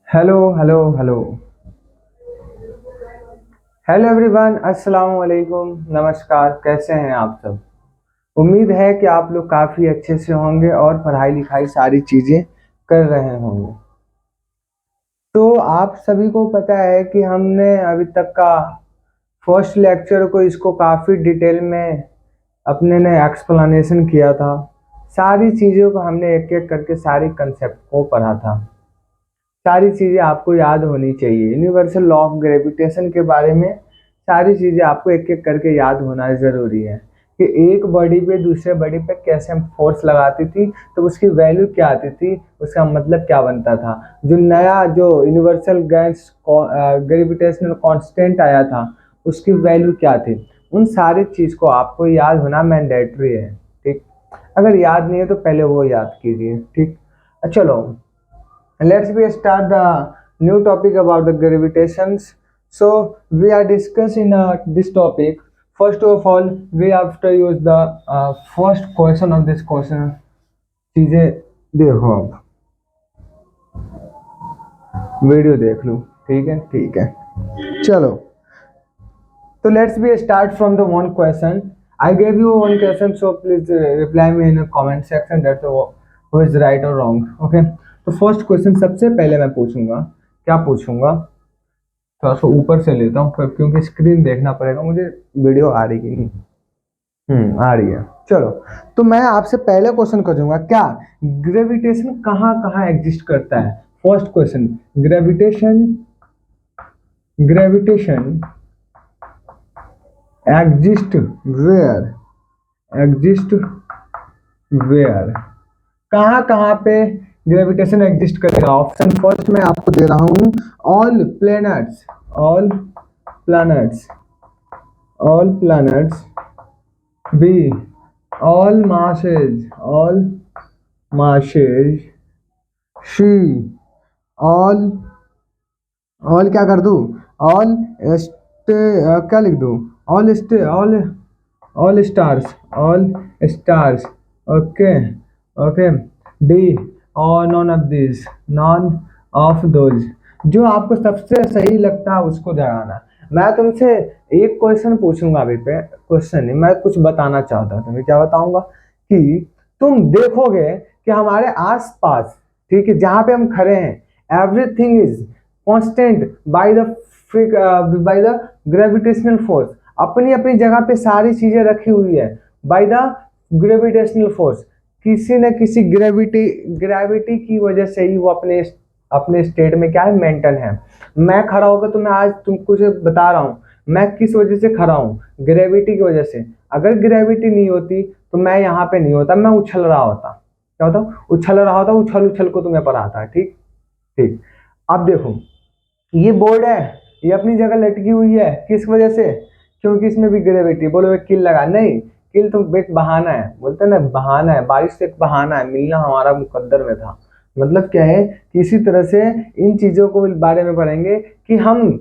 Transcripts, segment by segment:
Hello hello hello hello everyone, अस्सलाम वालेकुम, नमस्कार। कैसे हैं आप सब? उम्मीद है कि आप लोग काफ़ी अच्छे से होंगे और पढ़ाई लिखाई सारी चीज़ें कर रहे होंगे। तो आप सभी को पता है कि हमने अभी तक का फर्स्ट लेक्चर को इसको काफ़ी डिटेल में अपने ने एक्सप्लेनेशन किया था। सारी चीज़ों को हमने एक एक करके सारी कंसेप्ट को पढ़ा था। सारी चीज़ें आपको याद होनी चाहिए। यूनिवर्सल लॉ ऑफ ग्रेविटेशन के बारे में सारी चीज़ें आपको एक एक करके याद होना ज़रूरी है कि एक बॉडी पे दूसरे बॉडी पे कैसे हम फोर्स लगाती थी, तो उसकी वैल्यू क्या आती थी, उसका मतलब क्या बनता था। जो नया जो यूनिवर्सल गैस ग्रेविटेशनल कांस्टेंट आया था, उसकी वैल्यू क्या थी। उन सारी चीज़ को आपको याद होना मैंडेटरी है। ठीक, अगर याद नहीं है तो पहले वो याद कीजिए। ठीक, चलो let's we start the new topic about the gravitations. So we are discussing this topic. First of all, we have to use the first question of this question. चीजें देखो, आप वीडियो देख लो। ठीक है, ठीक है, चलो। तो let's be start from the one question. I gave you one question, so please reply me in comment section that who is right और रॉन्ग। ओके, तो फर्स्ट क्वेश्चन सबसे पहले मैं पूछूंगा। क्या पूछूंगा? थोड़ा सा ऊपर से लेता हूँ क्योंकि स्क्रीन देखना पड़ेगा मुझे। वीडियो आ रही कि नहीं? आ रही है। चलो, तो मैं आपसे पहले क्वेश्चन करूंगा, क्या ग्रेविटेशन कहाँ कहाँ एग्जिस्ट करता है? First question, gravitation gravitation exist exist where? कहाँ कहाँ पे ग्रेविटेशन एग्जिस्ट करेगा? ऑप्शन फर्स्ट में आपको दे रहा हूँ, all planets, all planets, all planets. B, all masses, all masses. C, all all क्या कर दूँ? ऑल क्या लिख दूँ? All stars, all stars. Okay, okay. D, or none of this, none of those. जो आपको सबसे सही लगता है उसको जगाना। मैं तुमसे एक क्वेश्चन पूछूंगा अभी पे, क्वेश्चन नहीं, मैं कुछ बताना चाहता हूँ। तुम्हें क्या बताऊंगा कि तुम देखोगे कि हमारे आसपास, ठीक है, जहाँ पे हम खड़े हैं, everything is constant by the gravitational force. अपनी अपनी जगह पे सारी चीजें रखी हुई है बाय द ग्रेविटेशनल फोर्स। किसी न किसी ग्रेविटी की वजह से ही वो अपने अपने स्टेट में क्या है, मेंटेन है। मैं खड़ा होकर तुम्हें आज तुमको जो बता रहा हूँ, मैं किस वजह से खड़ा हूँ? ग्रेविटी की वजह से। अगर ग्रेविटी नहीं होती तो मैं यहाँ पे नहीं होता, मैं उछल रहा होता। क्या होता? उछल रहा होता। उछल उछल को तुम्हें पढ़ाता है। ठीक, ठीक। अब देखो, ये बोर्ड है, ये अपनी जगह लटकी हुई है। किस वजह से? क्योंकि इसमें भी ग्रेविटी। बोलो किल लगा, नहीं, किल तो एक बहाना है, बोलते हैं ना, बहाना है। बारिश से एक बहाना है, मिलना हमारा मुकद्दर में था। मतलब क्या है कि इसी तरह से इन चीजों को बारे में पढ़ेंगे कि हम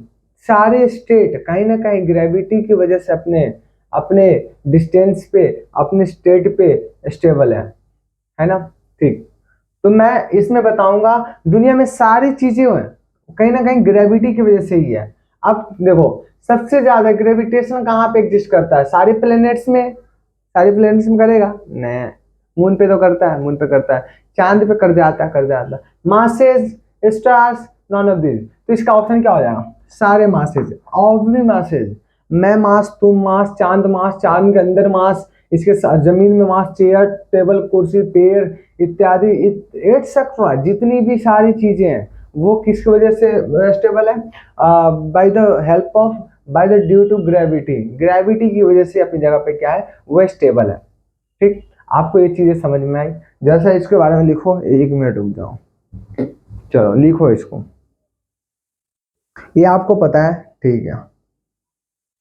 सारे स्टेट कहीं ना कहीं ग्रेविटी की वजह से अपने अपने डिस्टेंस पे, अपने स्टेट पे स्टेबल है ना? ठीक। तो मैं इसमें बताऊंगा दुनिया में सारी चीजें हैं कहीं ना कहीं ग्रेविटी की वजह से ही है। अब देखो, सबसे ज्यादा ग्रेविटेशन कहाँ पे एग्जिस्ट करता है? सारे प्लेनेट्स में। सारे प्लेनेट्स में करेगा? नहीं। मून पे तो करता है, मून पे करता है। चांद पे कर जाता है, कर जाता है। Masses, stars, non of this. तो इसका ऑप्शन क्या हो जाएगा? सारे मासेज, ऑब्ली मासेज। मैं मास, तुम मास, चांद मास, चांद के अंदर मास, इसके साथ जमीन में मास, चेयर टेबल कुर्सी पेड़ इत्यादि, एटसेट्रा, जितनी भी सारी चीजें हैं वो किसकी वजह से स्टेबल है? By the help of, by the due to gravity. Gravity की वजह से अपनी जगह पे क्या है, वो स्टेबल है। ठीक, आपको ये चीजें समझ में आई? जैसा इसके बारे में लिखो, 1 मिनट रुक जाओ। चलो लिखो इसको, ये आपको पता है। ठीक है,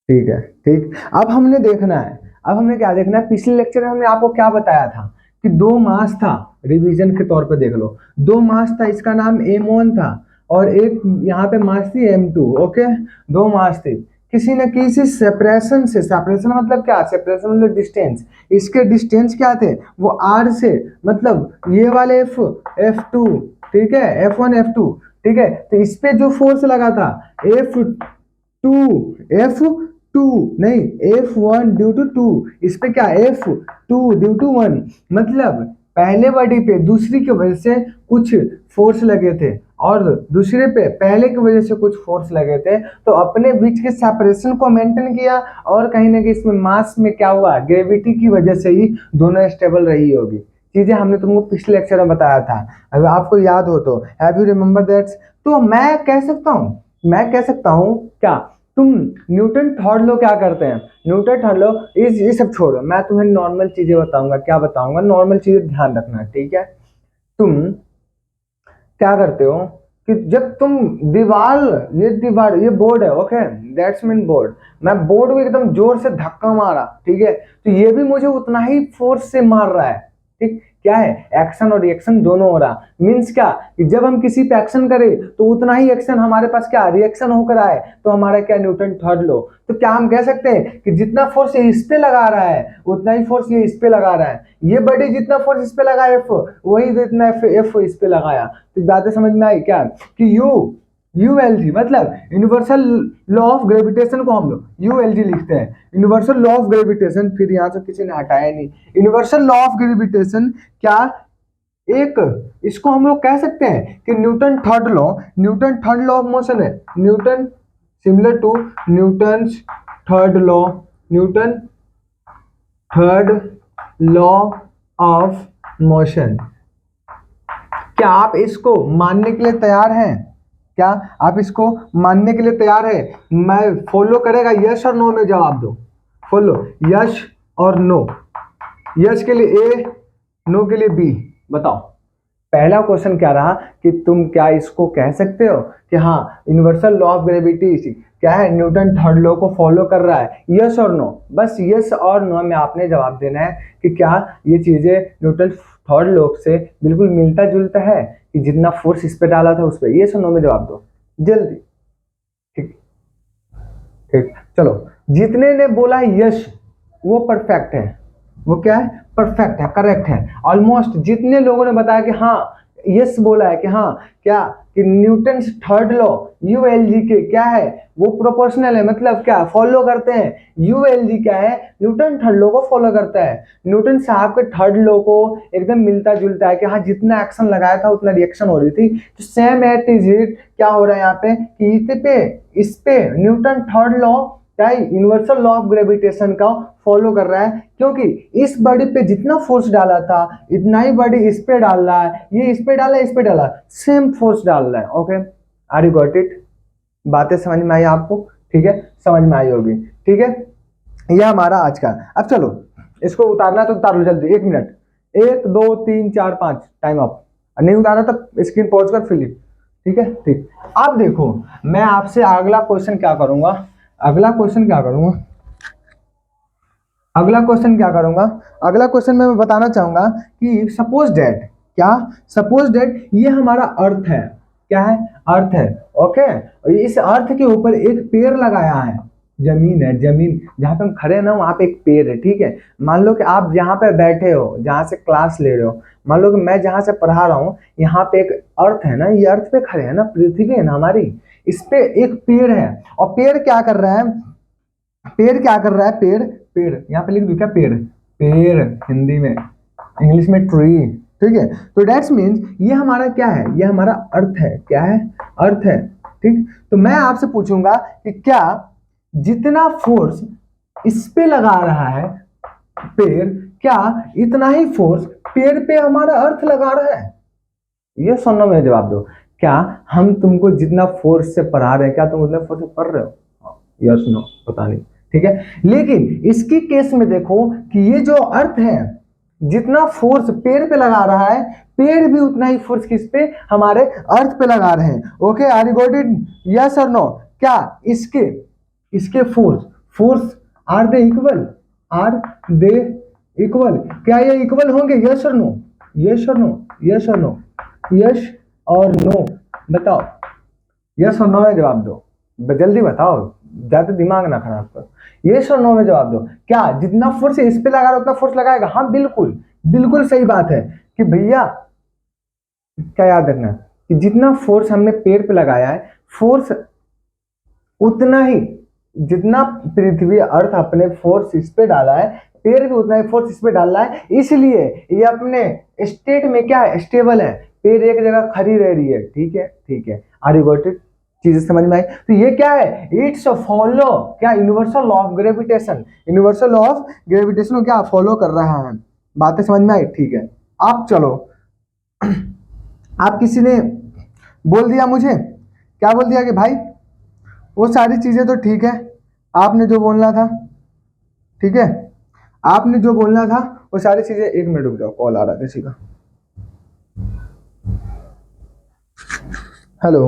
ठीक है, ठीक। अब हमने देखना है, अब हमने क्या देखना है? पिछले लेक्चर में हमने आपको क्या बताया था कि दो मास था। रिवीजन के तौर पे देख लो, दो मास था, इसका नाम m1 था और एक यहाँ पे मास थी m2। ओके, दो मास थे। किसी न किसी सेपरेशन से, सेपरेशन मतलब क्या, सेपरेशन मतलब डिस्टेंस, इसके डिस्टेंस क्या थे, वो आर से, मतलब ये वाले F2, ठीक है, F1 F2, ठीक है, तो इस पे जो फोर्स लगा था F2 नहीं, F1 ड्यू टू 2, इस पे क्या F2 ड्यू टू 1, मतलब पहले बॉडी पे दूसरी की वजह से कुछ फोर्स लगे थे और दूसरे पे पहले की वजह से कुछ फोर्स लगे थे, तो अपने बीच के सेपरेशन को मेंटेन किया और कहीं ना कहीं इसमें मास में क्या हुआ, ग्रेविटी की वजह से ही दोनों स्टेबल रही होगी। चीजें हमने तुमको पिछले लेक्चर में बताया था, अगर आपको याद हो तो, हैव यू रिमेम्बर दैट। तो मैं कह सकता हूँ क्या, तुम न्यूटन थर्ड लॉ क्या करते हैं, न्यूटन थर्ड लॉ इस, ये सब छोड़ो, मैं तुम्हें नॉर्मल चीजें बताऊंगा, क्या बताऊंगा, नॉर्मल चीजें ध्यान रखना, ठीक है। तुम क्या करते हो कि जब तुम दीवार ये बोर्ड है, ओके, दैट्स मीन बोर्ड, मैं बोर्ड को एकदम जोर से धक्का मारा, ठीक है, तो ये भी मुझे उतना ही फोर्स से मार रहा है, ठीक, क्या है, एक्शन और रिएक्शन दोनों हो रहा, मीन्स क्या कि जब हम किसी पे एक्शन करें तो उतना ही एक्शन हमारे पास क्या, रिएक्शन होकर आए, तो हमारा क्या, न्यूटन थर्ड लॉ। तो क्या हम कह सकते हैं कि जितना फोर्स ये इस पे लगा रहा है उतना ही फोर्स ये इस पे लगा रहा है, ये बड़ी जितना फोर्स इस पे लगा एफ, वही जितना एफ इस पे लगाया। तो बातें समझ में आई क्या, कि यूएलजी मतलब यूनिवर्सल लॉ ऑफ ग्रेविटेशन को हम लोग यूएलजी लिखते हैं, यूनिवर्सल लॉ ऑफ ग्रेविटेशन, फिर यहाँ से किसी ने हटाया नहीं, यूनिवर्सल लॉ ऑफ ग्रेविटेशन क्या, एक इसको हम लोग कह सकते हैं कि Newton third law of motion है, Newton similar to Newton third law of motion. क्या आप इसको मानने के लिए तैयार हैं, क्या आप इसको मानने के लिए तैयार है, मैं फॉलो करेगा, यस और नो में जवाब दो, फॉलो, यस और नो, यस के लिए ए, नो के लिए बी, बताओ। पहला क्वेश्चन क्या रहा कि तुम क्या इसको कह सकते हो कि हाँ यूनिवर्सल लॉ ऑफ ग्रेविटी क्या है, न्यूटन थर्ड लॉ को फॉलो कर रहा है, यस और नो, बस यस और नो में आपने जवाब देना है कि क्या ये चीजें न्यूटन थर्ड लॉ से बिल्कुल मिलता जुलता है, कि जितना फोर्स इस पे डाला था उस पर, यस और नो में जवाब दो जल्दी, ठीक ठीक, चलो, जितने ने बोला है यस वो परफेक्ट है, वो क्या है, परफेक्ट है, करेक्ट है, ऑलमोस्ट जितने लोगों ने बताया कि हाँ यस बोला है कि हाँ क्या, कि न्यूटन थर्ड लॉ यूएलजी के क्या है, वो प्रोपोर्शनल है, मतलब क्या, फॉलो करते हैं, यूएलजी क्या है, न्यूटन थर्ड लॉ को फॉलो करता है, न्यूटन साहब के थर्ड लॉ को एकदम मिलता जुलता है कि हाँ जितना एक्शन लगाया था उतना रिएक्शन हो रही थी, तो सेम एट इज इट क्या हो रहा है यहाँ पे, कि इस पे न्यूटन थर्ड लॉ क्या यूनिवर्सल लॉ ऑफ ग्रेविटेशन का फॉलो कर रहा है, क्योंकि इस बॉडी पे जितना फोर्स डाला था इतना ही बॉडी इस पे डाल रहा है, ये इस पे डाला, इस पे डाला, सेम फोर्स डाल रहा है, okay, are you got it, बातें समझ में आई आपको, ठीक है, समझ में आई होगी, ठीक है, यह हमारा आज का। अब चलो इसको उतारना तो उतार लो जल्दी, 1 मिनट, 1 2 3 4 5, टाइम अप, नहीं उतारा तो स्क्रीन पॉज कर फिलिप, ठीक है, ठीक। अब देखो मैं आपसे अगला क्वेश्चन क्या करूंगा, अगला क्वेश्चन मैं बताना चाहूंगा कि सपोज दैट ये हमारा अर्थ है, क्या है, अर्थ है, ओके, इस अर्थ के ऊपर एक पेड़ लगाया है, जमीन है, जमीन जहाँ पे हम खड़े हैं ना वहाँ पे एक पेड़ है, ठीक है, मान लो कि आप जहाँ पे बैठे हो, जहाँ से क्लास ले रहे हो, मान लो कि मैं जहाँ से पढ़ा रहा हूँ, यहाँ पे एक अर्थ है ना, ये अर्थ पे खड़े हैं ना, पृथ्वी है ना हमारी, इस पे एक पेड़ है, और पेड़ क्या कर रहा है, पेड़ यहाँ पे लिख दूं क्या, पेड़ हिंदी में, इंग्लिश में ट्री, ठीक है, तो दैट्स मीन्स ये हमारा क्या है, ये हमारा अर्थ है, क्या है, अर्थ है, ठीक। तो मैं आपसे पूछूंगा कि क्या जितना फोर्स इस पे लगा रहा है पेड़, क्या इतना ही फोर्स पेड़ पे हमारा अर्थ लगा रहा है, ये सुनना में जवाब दो, क्या हम तुमको जितना फोर्स से पढ़ा रहे हैं क्या तुम उतने फोर्स से पढ़ रहे हो, यस नो, पता नहीं, ठीक है, लेकिन इसकी केस में देखो कि ये जो अर्थ है जितना फोर्स पेड़ पे लगा रहा है, पेड़ भी उतना ही फोर्स किस पे, हमारे अर्थ पे लगा रहे हैं, okay, are you got it, yes और नो, क्या इसके फोर्स आर दे इक्वल, क्या ये इक्वल होंगे, यस और नो, यस और नो, यस और नो, यस और नो, बताओ, यस और नो है जवाब दो, जल्दी बताओ, ज्यादा दिमाग ना खराब करो। यस और नो में जवाब दो। क्या जितना फोर्स इस पे लगा रहा है उतना फोर्स लगाएगा? हाँ बिल्कुल, बिल्कुल सही बात है कि भैया क्या याद रखना कि जितना फोर्स हमने पेड़ पे लगाया है, फोर्स उतना ही, जितना पृथ्वी अर्थ अपने फोर्स इस पे डाला है, पेड़ भी उतना ही फोर्स इस पे डाल रहा है। इसलिए ये अपने स्टेट में क्या है, स्टेबल है। पेड़ एक जगह खड़ी रह रही है, ठीक है ठीक है। Are you got it? चीजें समझ में आई? तो ये क्या है, इट्स फॉलो क्या, universal law of gravitation, universal law of gravitation को क्या फॉलो कर रहा है। बातें समझ में आई? ठीक है। अब चलो, आप किसी ने बोल दिया मुझे, क्या बोल दिया कि भाई वो सारी चीजें तो ठीक है, आपने जो बोलना था, ठीक है, आपने जो बोलना था वो सारी चीजें। एक मिनट रुक जाओ, कॉल आ रहा है किसी का। हेलो,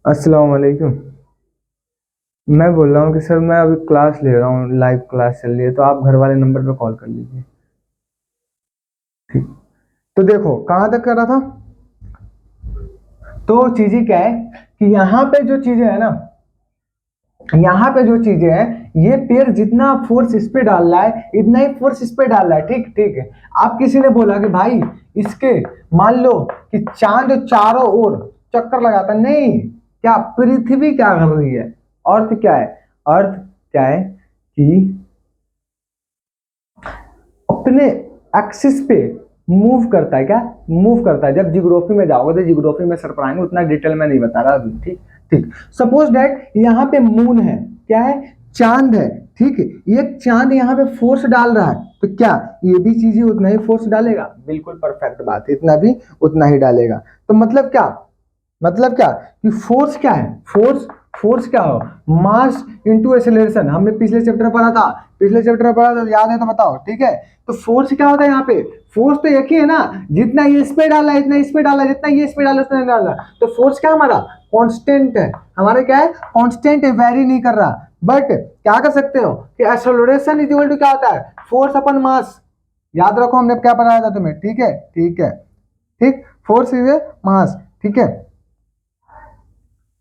अस्सलाम वालेकुम। मैं बोल रहा हूँ कि सर मैं अभी क्लास ले रहा हूँ, लाइव क्लास चल रही है, तो आप घर वाले नंबर पे कॉल कर लीजिए। ठीक। तो देखो कहाँ तक कर रहा था। तो चीजें क्या है कि यहाँ पे जो चीजें है ना, यहाँ पे जो चीजें हैं, ये पेड़ जितना फोर्स इस पे डाल रहा है इतना ही फोर्स इस पे डाल रहा है, ठीक ठीक है। आप किसी ने बोला कि भाई इसके, मान लो कि चांद चारों ओर चक्कर लगाता, नहीं, क्या पृथ्वी क्या कर रही है, अर्थ क्या है, अर्थ क्या है कि अपने एक्सिस पे मूव करता है। क्या मूव करता है? जब जियोग्राफी में जाओगे तो जियोग्राफी में सर पढ़ाएंगे, उतना डिटेल में नहीं बता रहा अभी, ठीक ठीक। सपोज दैट यहाँ पे मून है, क्या है, चांद है, ठीक है। ये चांद यहाँ पे फोर्स डाल रहा है, तो क्या ये भी चीजें उतना ही फोर्स डालेगा? बिल्कुल परफेक्ट बात है, इतना भी उतना ही डालेगा। तो मतलब क्या, मतलब क्या कि फोर्स क्या है, फोर्स, फोर्स क्या हो, मास इंटू एक्सेलरेशन। हमने पिछले चैप्टर में पढ़ा था, पिछले चैप्टर में पढ़ा था, याद है तो बताओ, ठीक है। तो फोर्स क्या होता है यहाँ पे, फोर्स तो एक ही है ना, जितना ये इस पे डाला है इतना इस पे डाला है, जितना ये इस पे डाला उतना डाला। तो फोर्स क्या हमारा कांस्टेंट है, हमारे क्या है, कांस्टेंट है, वेरी नहीं कर रहा। बट क्या कर सकते हो कि एक्सेलरेशन इज इक्वल टू क्या होता है, फोर्स अपन मास। याद रखो हमने क्या पढ़ाया था तुम्हें, ठीक है ठीक है ठीक। फोर्स इज मास, ठीक है।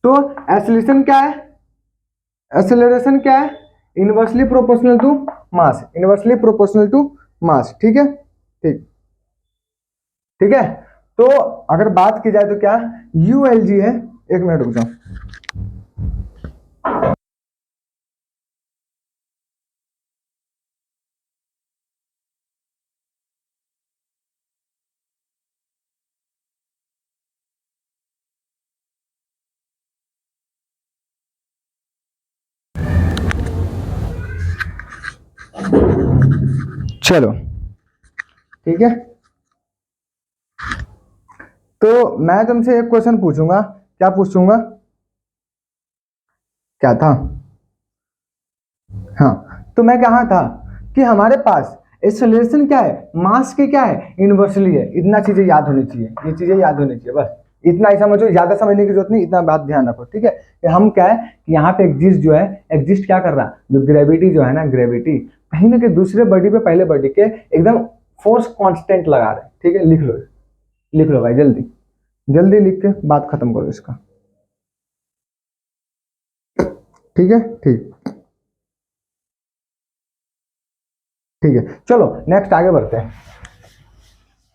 तो एक्सेलरेशन क्या है, एक्सेलरेशन क्या है, inversely proportional to mass, inversely proportional to mass, ठीक है ठीक, ठीक है। तो अगर बात की जाए तो क्या यू एल जी है, एक मिनट रुक जाओ। चलो ठीक है। तो मैं तुमसे एक क्वेश्चन पूछूंगा, क्या पूछूंगा, क्या था, हाँ, तो मैं कहा था कि हमारे पास एक्सेलरेशन क्या है, मास के क्या है, इनवर्सली है। इतना चीजें याद होनी चाहिए, ये चीजें याद होनी चाहिए, बस इतना ही समझो, ज्यादा समझने की जरूरत नहीं, इतना बात ध्यान रखो, ठीक है। कि हम क्या है कि यहाँ पे एग्जिस्ट जो है, एग्जिस्ट क्या कर रहा है, जो ग्रेविटी जो है ना, ग्रेविटी कहीं ना कहीं दूसरे बॉडी पे पहले बॉडी के एकदम फोर्स कांस्टेंट लगा रहे हैं, ठीक है। लिख लो, लिख लो भाई, जल्दी जल्दी लिख के बात खत्म करो इसका, ठीक है ठीक, ठीक है। चलो नेक्स्ट आगे बढ़ते हैं।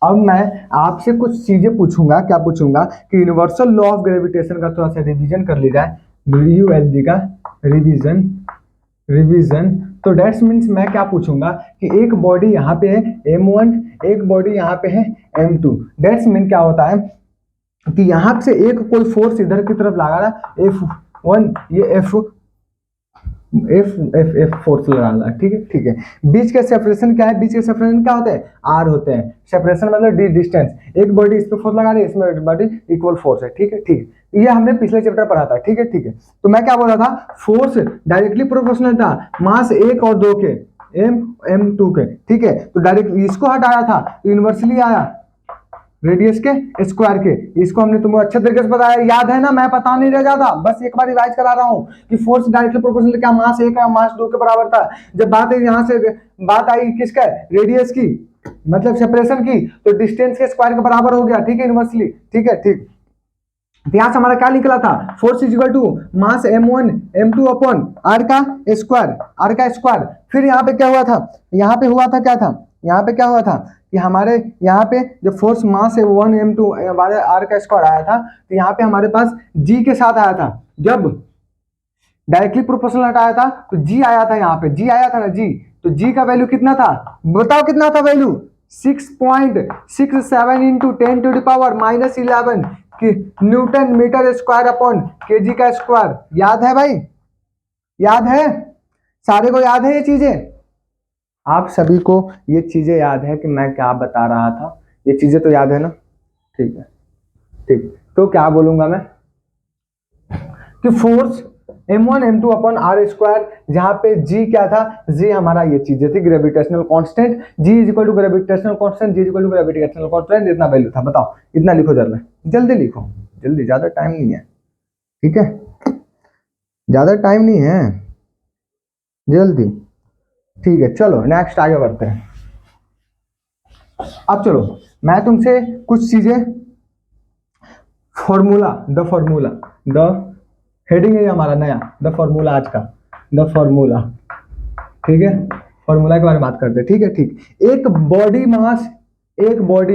अब मैं आपसे कुछ चीजें पूछूंगा, क्या पूछूंगा कि यूनिवर्सल लॉ ऑफ ग्रेविटेशन का थोड़ा सा रिवीजन कर लिया जाए, यूएलजी का रिवीजन, रिवीजन। तो डेट्स मीन्स मैं क्या पूछूंगा कि एक बॉडी यहाँ पे है m1, एक बॉडी यहाँ पे है m2। डेट्स मीन क्या होता है कि यहाँ से एक कोई फोर्स इधर की तरफ लगा रहा, F1, ये एफ एफ एफ फोर्स लगाना, ठीक है ठीक है। बीच का सेपरेशन क्या है, बीच के सेपरेशन क्या होते हैं, आर होते हैं। सेपरेशन मतलब डिस्टेंस, एक बॉडी इस पे फोर्स लगा रही है, इसमें बॉडी इक्वल फोर्स है, ठीक है ठीक। ये हमने पिछले चैप्टर पढ़ा था, ठीक है ठीक है। तो मैं क्या बोल रहा था, फोर्स डायरेक्टली प्रोपोर्शनल था मास एक और दो के, m2 के, ठीक है। तो डायरेक्ट इसको हटाया था, यूनिवर्सली आया रेडियस के स्क्वायर के। इसको हमने तुमको अच्छे तरीके से बताया, याद है ना, मैं बता नहीं रह जाता, बस एक बार रिवाइज करा रहा हूँ कि फोर्स डायरेक्टली प्रोपोर्शनल क्या, मास एक है मास दो के बराबर था। जब बात है यहाँ से बात आई किसका, रेडियस की, मतलब सेपरेशन की, तो डिस्टेंस के स्क्वायर के बराबर हो गया, ठीक है, यूनिवर्सली, ठीक है ठीक। तो यहाँ से हमारा क्या निकला था, force is equal to mass m1 m2 upon r का स्क्वायर। फिर यहाँ पे क्या हुआ था, यहाँ पे हुआ था क्या था, यहाँ पे क्या हुआ था कि हमारे यहाँ पे जो फोर्स मास है 1 m2 हमारे r का स्क्वायर आया था, तो यहाँ पे हमारे पास g के साथ आया था। जब डायरेक्टली प्रोपोर्शनल हटाया था तो g आया था, यहाँ पे g आया था ना g, तो g का वैल्यू कितना था, बताओ कितना था वैल्यू, 6.67 इंटू 10⁻⁻11 कि newton metre square upon KG का स्क्वायर। याद है भाई, याद है, सारे को याद है ये चीजें, आप सभी को ये चीजें याद है कि मैं क्या बता रहा था, ये चीजें तो याद है ना, ठीक है ठीक। तो क्या बोलूंगा मैं कि force m1 m2 upon are square, जहां पे g क्या था, g हमारा ये चीजें थी gravitational constant, g is equal to gravitational constant, g is equal to gravitational constant, इतना वैल्यू था। बताओ इतना लिखो, जल्दी लिखो, जल्दी, ज्यादा टाइम नहीं है, ठीक है, ज्यादा टाइम नहीं है, जल्दी, ठीक है। चलो नेक्स्ट आगे बढ़ते हैं। अब चलो मैं तुमसे कुछ चीजें द हेडिंग है हमारा नया, द फॉर्मूला आज का, द फॉर्मूला, ठीक है, फॉर्मूला के बारे में बात करते हैं, ठीक है ठीक। एक बॉडी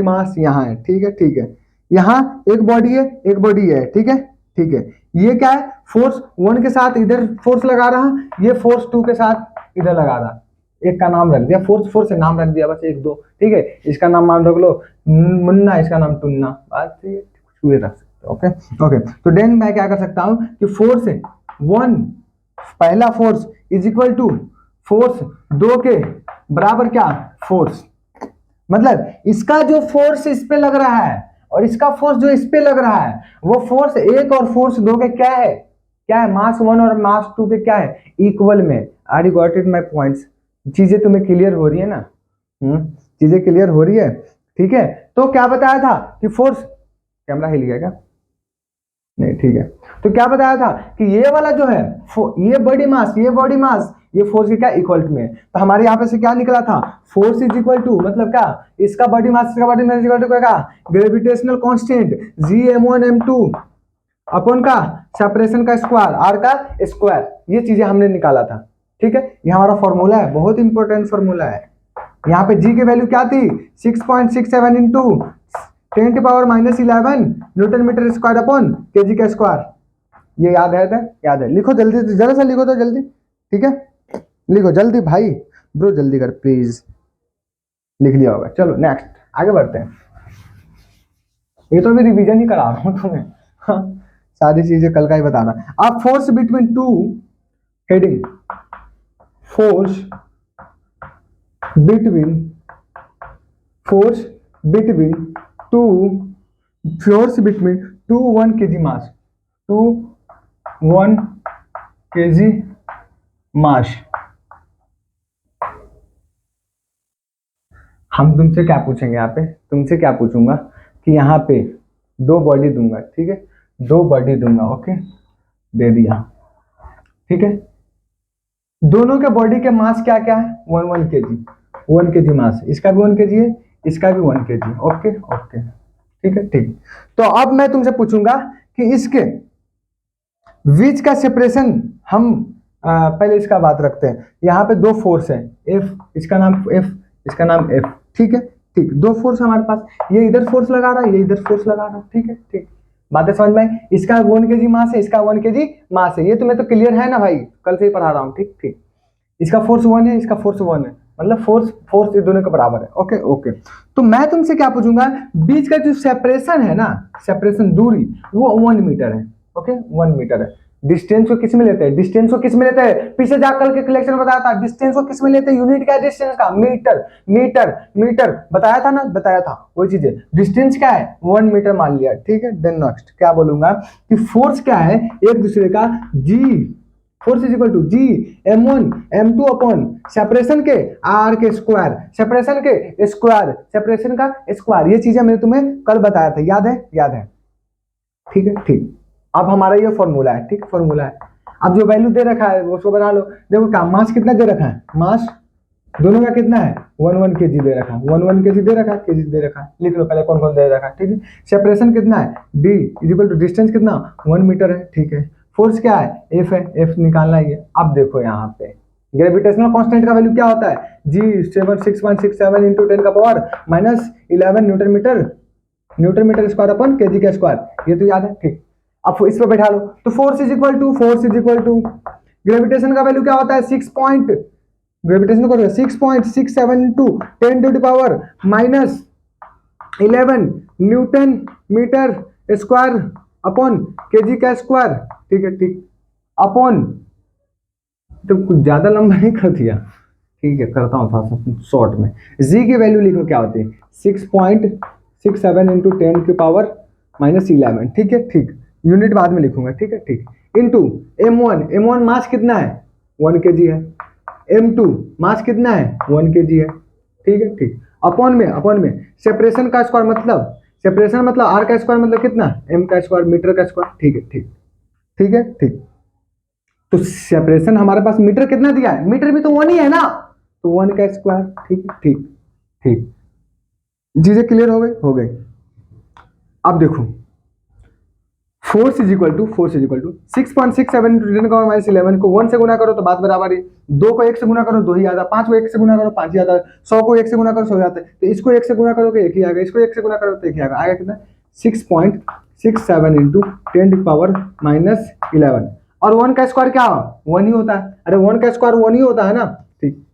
मास यहाँ है, ठीक है ठीक है, यहाँ एक बॉडी है, ठीक है ठीक है। ये क्या है, फोर्स 1 के साथ इधर फोर्स लगा रहा, ये फोर्स 2 के साथ इधर लगा रहा, एक का नाम रख दिया फोर्स से नाम रख दिया बस, एक दो, ठीक है। इसका नाम मान रख लो मुन्ना, इसका नाम टुन्ना, बात कुछ हुए रख सकते, ओके ओके। तो देन मैं क्या कर सकता हूं कि फोर्स 1 पहला force is equal to force 2 के बराबर, क्या फोर्स, मतलब इसका जो फोर्स इस पे लग रहा है और इसका फोर्स जो इस पे लग रहा है, वो फोर्स 1 और फोर्स 2 के क्या है, मास 1 और मास 2 के क्या है, इक्वल में। Are you got it my points, चीजें तुम्हें क्लियर हो रही है ना, चीजें क्लियर हो रही है, ठीक है। तो क्या बताया था कि फोर्स, कैमरा हिल गया क्या, नहीं ठीक है। तो क्या बताया था कि ये वाला जो है, ये बॉडी मास ये फोर्स के क्या इक्वल में है। तो हमारे यहाँ पे से क्या निकला था, फोर्स इज इक्वल टू, मतलब क्या, इसका बॉडी मास इक्वल टू क्या, gravitational constant Gm1 m2 upon का सेपरेशन का स्क्वायर, आर का स्क्वायर, ये चीजें हमने निकाला था, ठीक है। ये हमारा फॉर्मूला है, बहुत इंपॉर्टेंट फॉर्मूला है। यहाँ पे जी की वैल्यू क्या थी, 6.67 into 10⁻⁻11 newton metre square upon KG का स्क्वायर। ये याद है, लिखो जल्दी, जरा सा लिखो तो जल्दी, ठीक है, लिखो जल्दी भाई, ब्रो जल्दी कर प्लीज, लिख लिया होगा। चलो नेक्स्ट आगे बढ़ते हैं। ये तो अभी रिवीजन ही करा रहा हूँ तुम्हें, हाँ, सारी चीजें कल का ही बता रहा। अब force between to, heading force between to 1 kg mass, 1 kg मास। हम तुमसे क्या पूछेंगे, यहाँ पे तुमसे क्या पूछूंगा कि यहाँ पे 2 बॉडी दूंगा, ठीक है, 2 बॉडी दूंगा, ओके, दे दिया, ठीक है। दोनों के बॉडी के मास क्या क्या है, 1 kg मास, इसका भी 1 kg है, इसका भी 1 kg, ओके ओके, ठीक है ठीक। तो अब मैं तुमसे पूछूंगा कि इसके बीच का सेपरेशन, हम पहले इसका बात रखते हैं। यहाँ पे 2 फोर्स है, F, इसका नाम F, ठीक है ठीक, 2 फोर्स हमारे पास, ये इधर फोर्स लगा रहा है, ये इधर फोर्स लगा रहा है, ठीक है ठीक, बातें समझ में आई। इसका 1 kg मास है, इसका 1 kg मास है, ये तुम्हें तो क्लियर है ना भाई, कल से ही पढ़ा रहा हूँ, ठीक ठीक। इसका फोर्स 1 है, इसका फोर्स 1 है, मतलब फोर्स ये दोनों के बराबर है, ओके ओके। तो मैं तुमसे क्या पूछूंगा, बीच का जो सेपरेशन है ना, सेपरेशन दूरी, वो 1 मीटर है, ओके 1 मीटर है। डिस्टेंस को किस में लेते हैं, पीछे जाकर के कलेक्शन में बताया था, डिस्टेंस को किस में लेते हैं, यूनिट क्या है डिस्टेंस का, मीटर बताया था ना, बताया था, वही चीज है, डिस्टेंस क्या है 1 मीटर मान लिया, ठीक है। देन नेक्स्ट क्या बोलूंगा कि फोर्स क्या है एक दूसरे का, जी, force is equal to G m1 m2 upon separation के r के स्क्वायर, सेपरेशन का स्क्वायर, ये चीजें मैंने तुम्हें कल बताया था, याद है, ठीक है ठीक। अब हमारा ये फॉर्मूला है, ठीक, फॉर्मूला है। अब जो वैल्यू दे रखा है उसको बना लो। देखो क्या मास कितना दे रखा है, मास दोनों का कितना है 1 1 kg दे रखा है, 1 kg दे रखा है, केजी दे रखा है, लिख लो पहले कौन कौन दे रखा है। ठीक है, सेपरेशन कितना है d इक्वल टू डिस्टेंस कितना 1 मीटर है। ठीक है, फोर्स क्या है F है, F निकालना ही है। अब देखो यहाँ पे ग्रेविटेशनल कांस्टेंट का वैल्यू क्या होता है G 76167 इंटू 10 का power minus 11 newton metre, newton metre square upon KG का स्क्वायर, ये तो याद है। ठीक, अब इस पे बैठा लो तो force is equal to gravitation का वैल्यू क्या होता है 6 पॉइंट, ग्रेविटेशन को 6.67 into 10 to the power minus 11 newton metre square upon KG का स्क्वायर। ठीक है, ठीक, अपॉन, तो कुछ ज्यादा लंबा नहीं कर दिया। ठीक है, करता हूँ थोड़ा सा शॉर्ट में। जी की वैल्यू लिखो क्या होती है 6.67 इंटू 10 की पावर माइनस 11। ठीक है, ठीक, यूनिट बाद में लिखूंगा। ठीक है, ठीक, इंटू m1 मास कितना है 1 kg है, m2 मास कितना है 1 kg है। ठीक है, ठीक, अपॉन में सेपरेशन का स्क्वायर मतलब, सेपरेशन मतलब r का स्क्वायर मतलब कितना m का स्क्वायर मीटर का स्क्वायर। ठीक है, ठीक, ठीक है, ठीक, तो सेपरेशन हमारे पास मीटर कितना दिया है, मीटर भी तो 1 ही है ना, तो 1 का स्क्वायर। ठीक है, ठीक, ठीक, चीजें क्लियर हो गई। अब देखो force is equal to 6.67 into 10 का माइनस 11 को 1 से गुना करो तो बात बराबर है, 2 को 1 से गुना करो 2 ही आता, 5 को 1 से गुना करो 5 ही आता, 100 को 1 से गुना करो 100 आता है, तो इसको 1 से गुना करो तो 1 ही आएगा, इसको 1 से गुना करो तो 1 ही आएगा कितना 6.67 इंटू 10 की पावर माइनस 11, और 1 का स्क्वायर क्या 1 ही होता है। अरे 1 का स्क्वायर 1 ही होता है ना। ठीक,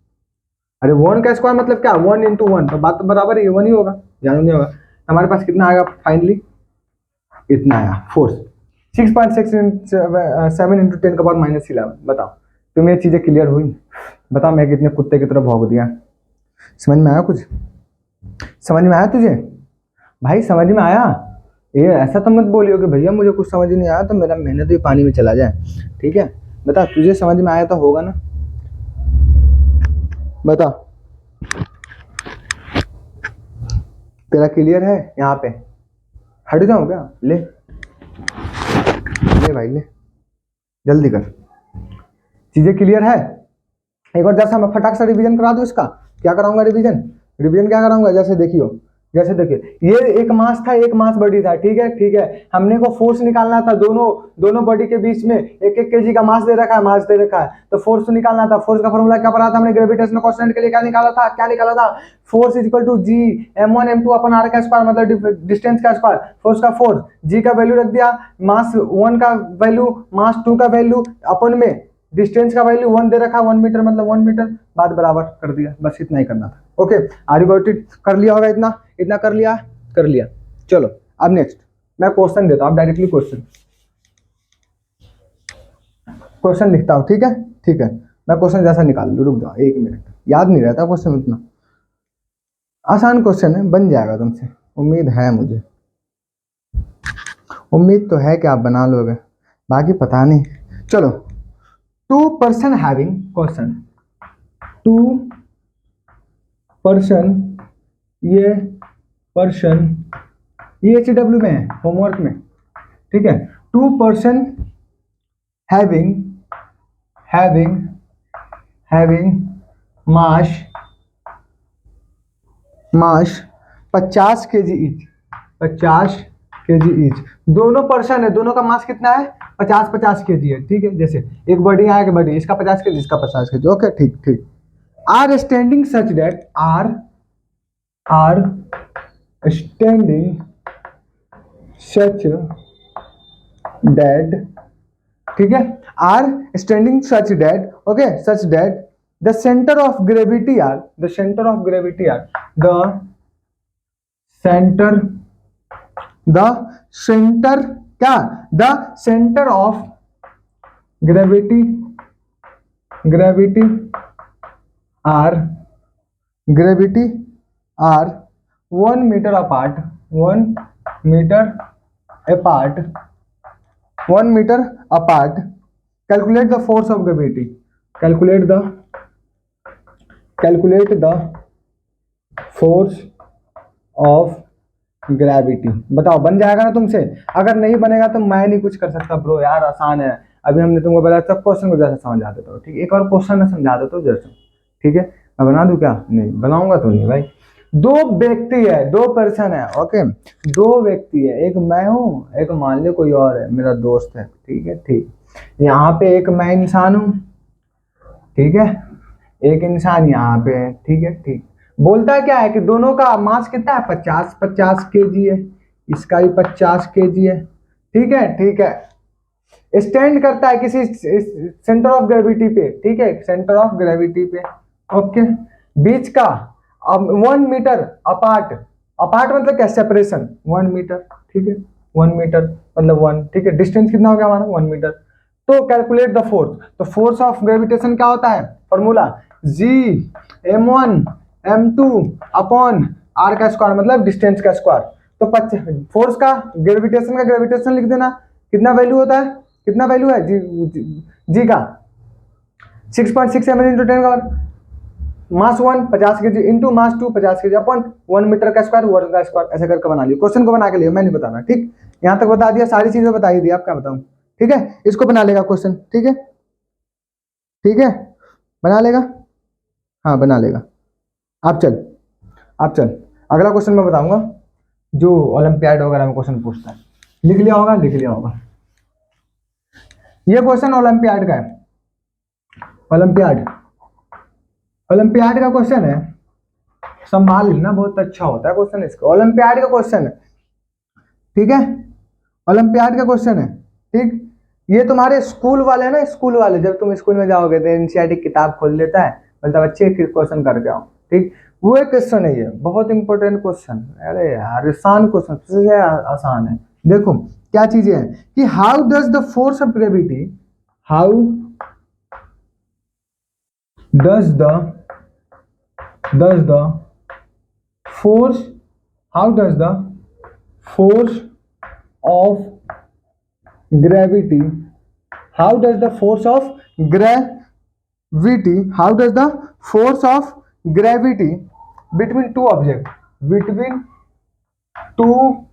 अरे 1 का स्क्वायर मतलब क्या 1 इंटू 1, तो बात तो बराबर है, 1 ही होगा, जानू नहीं होगा। हमारे पास कितना आएगा फाइनली, इतना आया फोर्स 6.67 इंटू 10 का पावर माइनस 11। बताओ तुम्हें चीजें क्लियर हुई, बताओ मैं कितने कुत्ते की तरह भौंक दिया, समझ में आया कुछ, समझ में आया तुझे भाई, समझ में आया। ये ऐसा तो मत बोलियो कि भैया मुझे कुछ समझ नहीं आया तो मेरा मेहनत भी पानी में चला जाए। ठीक है, बता तुझे समझ में आया तो होगा ना, बता तेरा क्लियर है यहाँ पे, हट जाऊं क्या, ले ले भाई ले, जल्दी कर, चीजें क्लियर है। एक बार जैसा मैं फटाक से रिवीजन करा दूं इसका, क्या कराऊंगा रिवीजन क्या कराऊंगा, जैसे देखिए ये एक मास था, एक मास बॉडी था। ठीक है, ठीक है, हमने को फोर्स निकालना था, दोनों बॉडी के बीच में 1 kg का मास दे रखा है, तो फोर्स निकालना था। फोर्स का फॉर्मूला क्या पढ़ा था हमने ग्रेविटेशनल कांस्टेंट के लिए, क्या निकाला था force is equal to G m1 m2 upon r का स्क्वायर मतलब डिस्टेंस का स्क्वायर, फोर्स का फोर्स, जी का वैल्यू रख दिया, मास 1 का वैल्यू, मास 2 का वैल्यू, अपन में डिस्टेंस का वैल्यू 1 दे रखा 1 मीटर मतलब 1 मीटर, बात बराबर कर दिया, बस इतना ही करना था। Okay, are you got it, कर लिया होगा, इतना कर लिया। चलो अब नेक्स्ट मैं क्वेश्चन देता हूं, डायरेक्टली क्वेश्चन लिखता हूं। ठीक है, ठीक है, मैं क्वेश्चन जैसा निकाल लूं, रुक जाओ 1 मिनट, याद नहीं रहता क्वेश्चन, उतना आसान क्वेश्चन है, बन जाएगा तुमसे, उम्मीद है मुझे, उम्मीद तो है कि आप बना लोगे, बाकी पता नहीं। चलो, 2 person having क्वेश्चन, 2 person, ये पर्सन ये HW में है, होमवर्क में। ठीक है, 2 person having मास 50 kg ईच, 50 kg ईच, दोनों पर्सन है, दोनों का मास कितना है 50 kg है। ठीक है, जैसे एक बॉडी है, एक बॉडी, इसका 50 kg, इसका 50 kg। ओके, ठीक, ठीक, आर स्टैंडिंग सच दैट ठीक है, are standing such that, okay, such that the centre of gravity are the centre of gravity are 1 metre apart 1 metre apart, calculate the force of gravity, calculate the force of gravity। बताओ बन जाएगा ना तुमसे, अगर नहीं बनेगा तो मैं नहीं कुछ कर सकता ब्रो, यार आसान है, अभी हमने तुमको बताया सब क्वेश्चन को जैसे समझा देता हूँ। ठीक, एक और क्वेश्चन में समझा देता हूँ जैसे, ठीक है, मैं बना दूं क्या? नहीं बनाऊंगा तो नहीं भाई। दो व्यक्ति है, दो पर्सन है, ओके, दो व्यक्ति है, एक मैं हूं, एक मान लो कोई और है, मेरा दोस्त है, ठीक है, ठीक। यहाँ पे एक मैं इंसान हूं, ठीक है, एक इंसान यहाँ पे है, ठीक है, ठीक। बोलता क्या है कि दोनों का मास कितना है? 50-50 kg है, इसका भी 50 kg है, ठीक है, ठीक है। स्टैंड करता है किसी सेंटर ऑफ ग्रेविटी पे, ठीक है, सेंटर ऑफ ग्रेविटी पे, ओके। बीच का 1 मीटर अपार्ट, अपार्ट मतलब क्या? सेपरेशन 1 मीटर, ठीक है, 1 मीटर मतलब 1, ठीक है। डिस्टेंस कितना हो गया हमारा? 1 मीटर। तो कैलकुलेट द फोर्स। तो फोर्स ऑफ ग्रेविटेशन क्या होता है? Formula G m1 m2 upon r का स्क्वायर मतलब डिस्टेंस का स्क्वायर। तो फोर्स का ग्रेविटेशन लिख देना। कितना वैल्यू होता है? कितना वैल्यू है जी का? 6.67 into 10 mass 1 50 kg into mass 2 50 kg upon 1 metre का स्क्वायर, वर्ग का स्क्वायर, ऐसे करके बना लियो। क्वेश्चन को बना के लिए मैं नहीं बताना, ठीक। यहाँ तक बता दिया, सारी चीजें बता ही दी, आप क्या बताऊं, ठीक है। इसको बना लेगा क्वेश्चन, ठीक है, ठीक है, बना लेगा, हाँ बना लेगा। आप चल, आप चल, अगला क्वेश्चन मैं बताऊंगा जो ओलंपियाड वगैरह में क्वेश्चन पूछता है। लिख लिया होगा, लिख लिया होगा। ये क्वेश्चन ओलंपियाड का है, ओलंपियाड, ओलंपियाड का क्वेश्चन है, संभाल लेना, बहुत अच्छा होता है क्वेश्चन इसका। ओलंपियाड का क्वेश्चन है, ठीक है, ओलंपियाड का क्वेश्चन है, ठीक। ये तुम्हारे स्कूल वाले ना, स्कूल वाले, जब तुम स्कूल में जाओगे तो एनसीईआरटी किताब खोल लेता है, मतलब अच्छे क्वेश्चन करके आओ, ठीक। वो एक क्वेश्चन है, ये बहुत इंपॉर्टेंट क्वेश्चन। अरे यार आसान क्वेश्चन, सबसे आसान है। देखो क्या चीजें हैं कि how does the force of gravity, how does the force, how does the force of gravity, how does the force of gravity, how does the force of gravity between two object, between two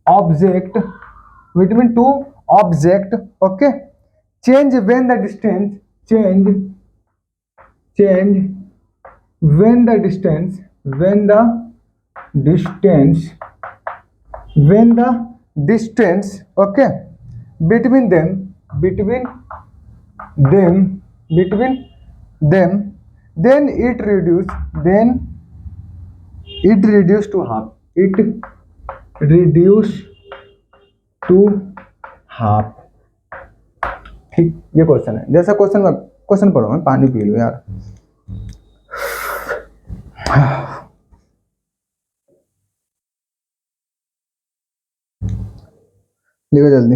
object, between two object, okay, change when the distance, change when the distance, when the distance, when the distance, okay, between them, between them, between them, then it reduce, then it reduce to half, it reduce to half, ठीक। ये question है, जैसा question पढ़ो, मैं पानी P लूं यार। लिखो जल्दी,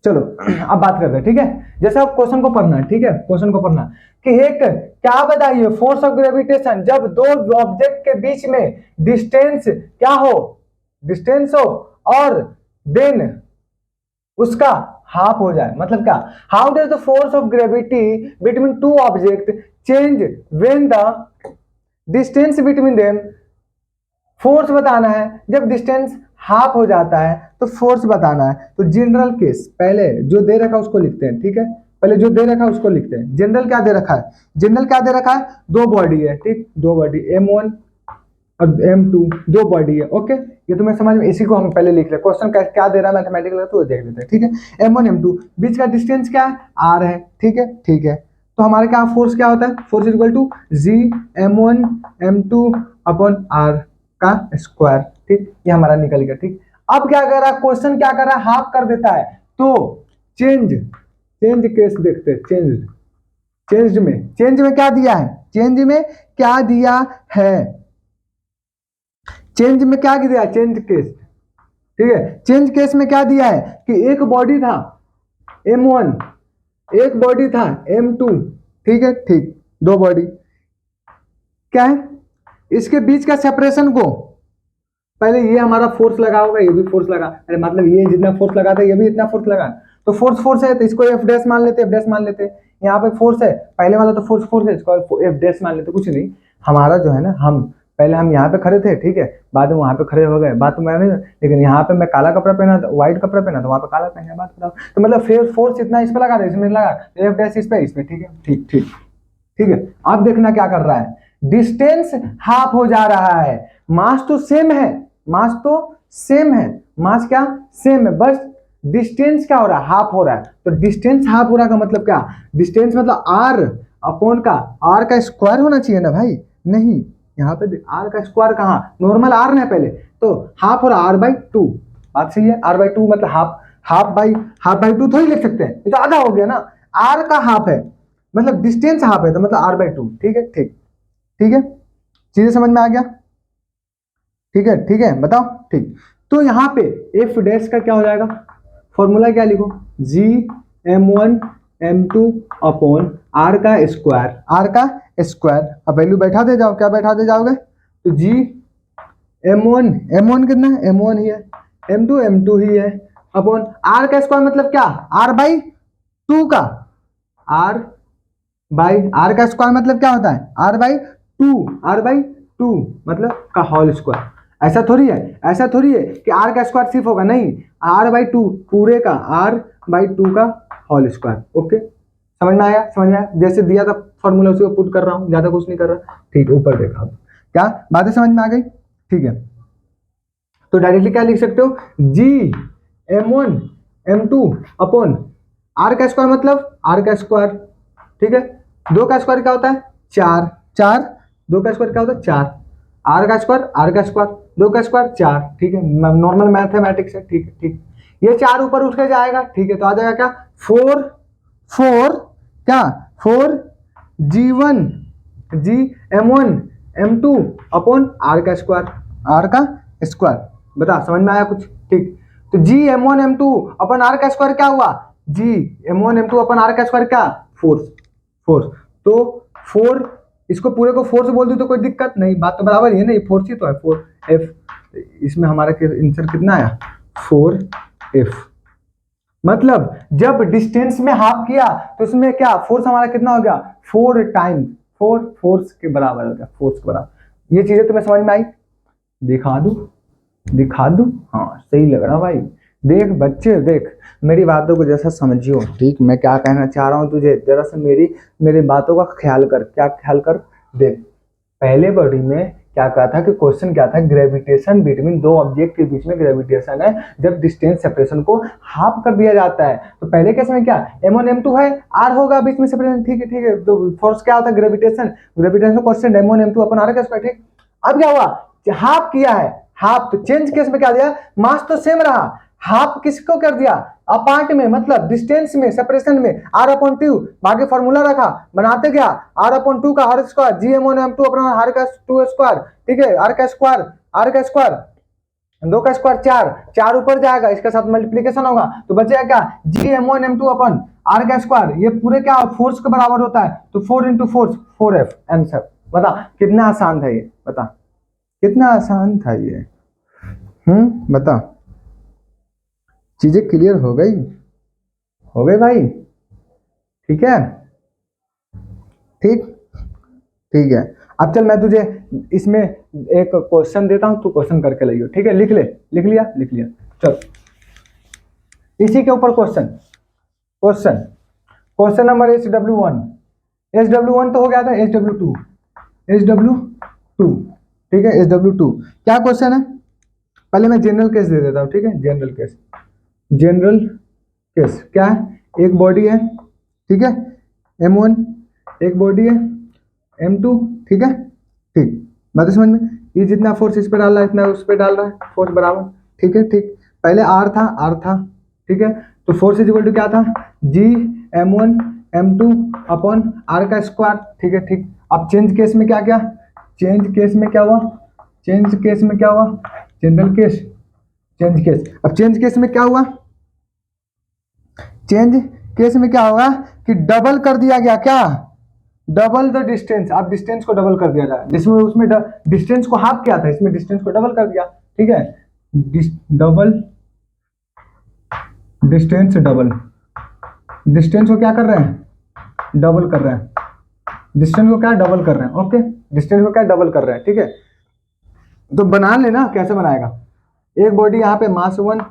चलो अब बात करते हैं, ठीक है। जैसे अब क्वेश्चन को पढ़ना है, ठीक है, क्वेश्चन को पढ़ना कि एक क्या बताइए, फोर्स ऑफ ग्रेविटेशन जब दो ऑब्जेक्ट के बीच में डिस्टेंस क्या हो, डिस्टेंस हो और देन उसका हाफ हो जाए, मतलब क्या? How does the force of gravity between two object change when the distance between them, force बताना है जब डिस्टेंस हाफ हो जाता है तो फोर्स बताना है। तो जनरल केस पहले जो दे रखा है उसको लिखते हैं, ठीक है, पहले जो दे रखा है उसको लिखते हैं। जनरल क्या दे रखा है? जनरल क्या दे रखा है? दो बॉडी है, ठीक, दो बॉडी m1 और m2, दो बॉडी है, ओके। ये तुम्हें समझ में, इसी को हम पहले लिख ले, क्वेश्चन क्या दे रहा है मैथमेटिकल तो देख लेते हैं, ठीक है। m1 m2 बीच का डिस्टेंस क्या है? r है, ठीक है, ठीक है। तो हमारे क्या फोर्स क्या होता है? Force equal to G m1 m2 upon r का स्क्वायर, ठीक। ये हमारा निकल गया, ठीक। अब क्या कर रहा है क्वेश्चन, क्या कर रहा है? हाफ कर देता है। तो चेंज केस देखते हैं, चेंज में क्या दिया है? चेंज में क्या दिया है? चेंज में क्या दिया? चेंज केस, ठीक है। चेंज केस में क्या दिया है कि एक बॉडी था m1, एक बॉडी था m2, ठीक है, ठीक, दो बॉडी क्या है, इसके बीच का सेपरेशन को पहले ये हमारा फोर्स लगा होगा, ये भी फोर्स लगा, अरे मतलब ये जितना फोर्स लगा था ये भी इतना फोर्स लगा, तो फोर्स है तो इसको एफ डैश मान लेते, यहाँ पे फोर्स है, पहले वाला तो फोर्स है, इसको एफ डैश मान लेते। कुछ नहीं, हमारा जो है ना, हम पहले हम यहाँ पे खड़े थे, ठीक है, बाद में वहाँ पे खड़े हो गए, बात मैंने, लेकिन यहाँ पे मैं काला कपड़ा पहना था, व्हाइट कपड़ा पहना था, वहाँ पे काला पहना, बात बताओ। तो मतलब फिर फोर्स इतना इस पे लगा था, इसमें लगा, लेफ्ट डैश इस पे, ठीक है, ठीक ठीक ठीक है। अब देखना क्या कर रहा है, डिस्टेंस हाफ हो जा रहा है, मास तो सेम है, मास तो सेम है, मास क्या सेम है, बस डिस्टेंस क्या हो रहा है, हाफ हो रहा है। तो डिस्टेंस हाफ हो रहा का मतलब क्या, डिस्टेंस मतलब आर अपॉन का, आर का स्क्वायर होना चाहिए ना भाई, नहीं, यहाँ पे आर का स्क्वायर कहाँ, नॉर्मल आर ना पहले, तो हाफ हो रहा आर बाई टू, बात सही है, आर बाई टू मतलब हाफ, हाफ बाई टू थोड़ी लिख सकते हैं, ये तो आधा हो गया ना, आर का हाफ है मतलब डिस्टेंस हाफ है, तो मतलब आर बाई टू, ठीक है, ठीक ठीक है, चीजें समझ में आ गया, ठीक है बताओ, ठीक। तो यहाँ पे एफ डैश का क्या हो जाएगा, फॉर्मूला क्या लिखो, जी m1 m2 अपॉन आर का स्क्वायर, आर का स्क्वायर, अब वैल्यू बैठा दे जाओ, क्या बैठा दे जाओगे, तो जी m1 कितना है, m1 ही है, m2 ही है, अपॉन आर का स्क्वायर मतलब क्या, आर बाई टू का, आर बाई, आर का स्क्वायर मतलब क्या होता है, आर बाई टू मतलब का होल स्क्वायर। ऐसा थोड़ी है, ऐसा थोड़ी है कि आर का स्क्वायर सिर्फ होगा, नहीं, आर बाई टू पूरे का, आर बाई टू का होल स्क्वायर। ओके, समझ में आया, समझ में आया, जैसे दिया था फॉर्मूला उसी को पुट कर रहा हूँ, ज्यादा कुछ नहीं कर रहा, ठीक, ऊपर देखा, क्या बातें समझ में आ गई, ठीक है। तो डायरेक्टली क्या लिख सकते हो, जी m1 m2 अपॉन आर का स्क्वायर मतलब आर का स्क्वायर, ठीक है, दो का स्क्वायर क्या होता है, चार, दो का स्क्वायर क्या होता है, चार, आर का स्क्वायर, दो का स्क्वायर चार, ठीक है, नॉर्मल मैथमेटिक्स है, ठीक है, ठीक, ये चार ऊपर उठ के जाएगा, ठीक है, तो आ जाएगा क्या, four G one G m1 m2 upon R का स्क्वायर, बता समझ में आया कुछ, ठीक। तो जी m1 m2 अपन आर का स्क्वायर क्या हुआ, जी m1 m2 अपन आर का स्क्वायर क्या, फोर्स, तो फोर, इसको पूरे को फोर से बोल दूं तो कोई दिक्कत नहीं, बात तो बराबर ही है ना, ये फोर्स ही तो है, 4f, इसमें हमारा आंसर कितना आया, 4f। मतलब जब डिस्टेंस में हाफ किया तो इसमें क्या फोर्स हमारा कितना हो गया, 4 टाइम्स, 4 फोर्स के बराबर हो गया, फोर्स के बराबर। ये चीजें तुम्हें समझ में आई, दिखा दूं, हाँ सही लग रहा भाई, देख बच्चे देख, मेरी बातों को जैसा समझियो, ठीक, मैं क्या कहना चाह रहा हूँ तुझे, जरा सा मेरी बातों का ख्याल कर, क्या ख्याल कर, देख पहले बॉडी में क्या कहा था कि क्वेश्चन क्या था, ग्रेविटेशन बिटवीन दो ऑब्जेक्ट के बीच में ग्रेविटेशन है जब डिस्टेंस सेपरेशन को हाफ कर दिया जाता है। तो पहले केस में क्या m1 m2 है, r होगा बीच में सेपरेशन, ठीक है, तो फोर्स क्या होता है, gravitation constant m1 m2 upon r का स्क्वायर, ठीक। अब क्या हुआ, हाफ किया है, हाफ, तो चेंज केस में क्या दिया, मास तो सेम रहा, हाफ किसको कर दिया, अपार्ट में, मतलब डिस्टेंस में, सेपरेशन में, r अपॉन टू, बाकी फॉर्मूला रखा, बनाते क्या, r अपॉन टू का हर स्क्वायर, जी m1 m2 अपना हर का टू स्क्वायर, ठीक है, r का स्क्वायर, दो का स्क्वायर चार ऊपर जाएगा, इसके साथ मल्टीप्लीकेशन होगा, तो बचेगा क्या, जी m1 m2 अपन r का स्क्वायर, ये पूरे क्या फोर्स के बराबर होता है, तो 4 इंटू फोर्स 4f आंसर। बता कितना आसान था ये, बता कितना आसान था ये, बता, चीजें क्लियर हो गई भाई, ठीक है, ठीक है। अब चल मैं तुझे इसमें एक क्वेश्चन देता हूं, तू क्वेश्चन करके लाइयो, ठीक है, लिख लिया, चल इसी के ऊपर क्वेश्चन नंबर SW1 तो हो गया था, SW2, ठीक है, SW2 क्या क्वेश्चन है, पहले मैं जनरल केस दे देता हूं, ठीक है, जनरल केस क्या है, एक बॉडी है, ठीक है, m1, एक बॉडी है m2, ठीक है, ठीक, बात समझ में, ये जितना फोर्स इस पे डाल रहा है इतना उस पे डाल रहा है, फोर्स बराबर, ठीक है, ठीक, पहले r था, ठीक है, तो फोर्स इज इक्वल टू क्या था, जी m1 m2 अपॉन r का स्क्वायर, ठीक है, ठीक। अब चेंज केस में क्या हुआ, जनरल केस, अब चेंज केस में क्या हुआ, चेंज केस में क्या होगा कि डबल कर दिया गया, क्या, डबल द डिस्टेंस, अब डिस्टेंस को डबल कर दिया जाए, जिसमें उसमें डिस्टेंस को हाफ किया था, इसमें डिस्टेंस को डबल कर दिया, ठीक है, डिस्टेंस को क्या कर रहे हैं, डबल कर रहे हैं, ओके, डिस्टेंस को क्या डबल कर रहे हैं, ठीक है। तो बना लेना, कैसे बनाएगा? एक बॉडी यहाँ पे मास 1,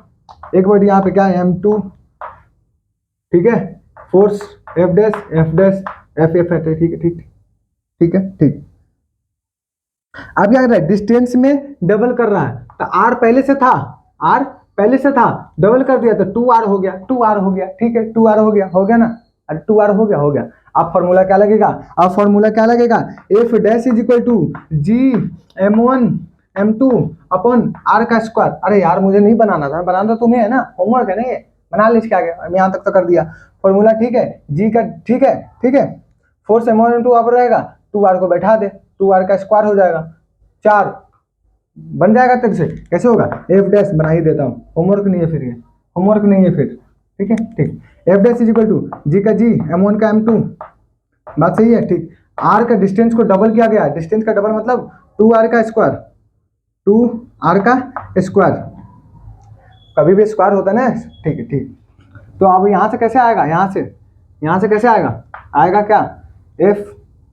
एक बॉडी यहाँ पे क्या है m2, ठीक है, force F dash F dash F F है, ठीक है, ठीक है, ठीक। अब क्या कर रहा है, डिस्टेंस में डबल कर रहा है, तो R पहले से था, R पहले से था, डबल कर दिया तो 2R हो गया, 2R हो गया, ठीक है, 2R हो गया ना, अरे 2R हो गया। अब फॉर्मूला क्या लगेगा, F dash is equal to G m1 m2 upon R का स्क्वायर। अरे यार मुझे नहीं बनाना था, बनाना तुम्हें है ना, होमवर्क है ना ये, बना ले, क्या गया, मैं यहाँ तक तो कर दिया फॉर्मूला, ठीक है, G का, ठीक है, फोर्स m1 m2 अब रहेगा, 2R को बैठा दे, 2R का स्क्वायर हो जाएगा, 4 बन जाएगा तेरे से, कैसे होगा, F डैश बना ही देता हूँ, होमवर्क नहीं है फिर, ये होमवर्क नहीं है फिर, ठीक है, ठीक। F dash is equal to G का G m1 का m2, बात सही है, ठीक। R का डिस्टेंस को डबल किया गया, डिस्टेंस का डबल मतलब 2R का स्क्वायर, 2R का स्क्वायर, कभी भी स्क्वायर होता है ना, ठीक है, ठीक। तो अब यहाँ से कैसे आएगा, यहाँ से कैसे आएगा क्या, F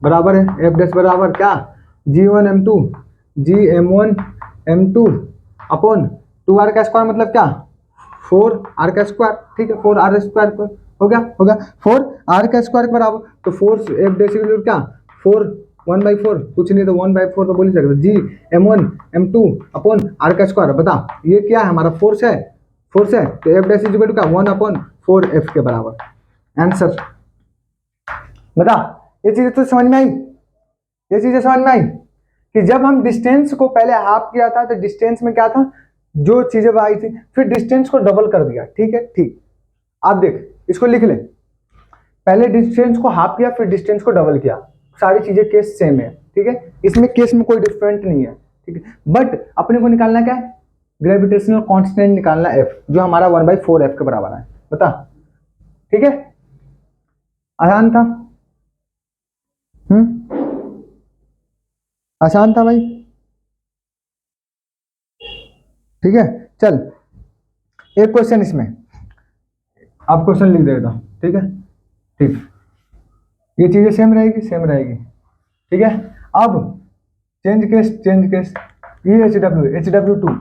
बराबर है, F डैश बराबर क्या, G1 M2 G M1 M2 upon 2R का स्क्वायर मतलब क्या, 4R का स्क्वायर, ठीक है, 4R स्क्वायर हो गया 4R का स्क्वायर के बराबर, तो फोर्स F डैश क्या, 4 1/4, कुछ नहीं तो 1/4 तो बोल ही सकते, G M1 M2 upon R का स्क्वायर, बता ये क्या है, हमारा फोर्स है, तो F dash is equal to क्या, 1/4F के बराबर, आंसर। बता, ये चीजें तो समझ में आई, कि जब हम डिस्टेंस को पहले हाफ किया था तो डिस्टेंस में क्या था, जो चीजें आई थी, फिर डिस्टेंस को डबल कर दिया, ठीक है, ठीक। आप देख, इसको लिख ले, पहले डिस्टेंस को हाफ किया, फिर डिस्टेंस को डबल किया, सारी चीजें केस सेम है, ठीक है, इसमें केस में कोई डिफरेंट नहीं है, ठीक है, बट अपने को निकालना क्या है, ग्रेविटेशनल कांस्टेंट निकालना F, जो हमारा 1/4F के बराबर है, बता, ठीक है, आसान था, आसान था भाई, ठीक है। चल एक क्वेश्चन इसमें, आप क्वेश्चन लिख देता हूं, ठीक है, ठीक, ये चीजें सेम रहेगी, ठीक है। अब चेंज केस, ये HW2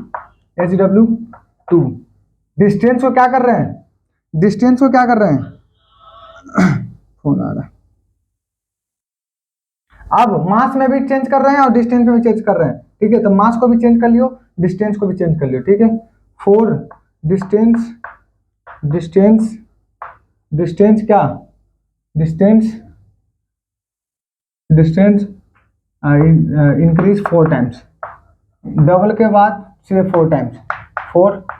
डिस्टेंस को क्या कर रहे हैं, फोन आ रहा है, अब मास में भी चेंज कर रहे हैं और डिस्टेंस में भी चेंज कर रहे हैं, ठीक है, तो मास को भी चेंज कर लियो, डिस्टेंस को भी चेंज कर लियो, ठीक है। 4 डिस्टेंस क्या, डिस्टेंस इंक्रीज 4 टाइम्स, डबल के बाद सिर्फ 4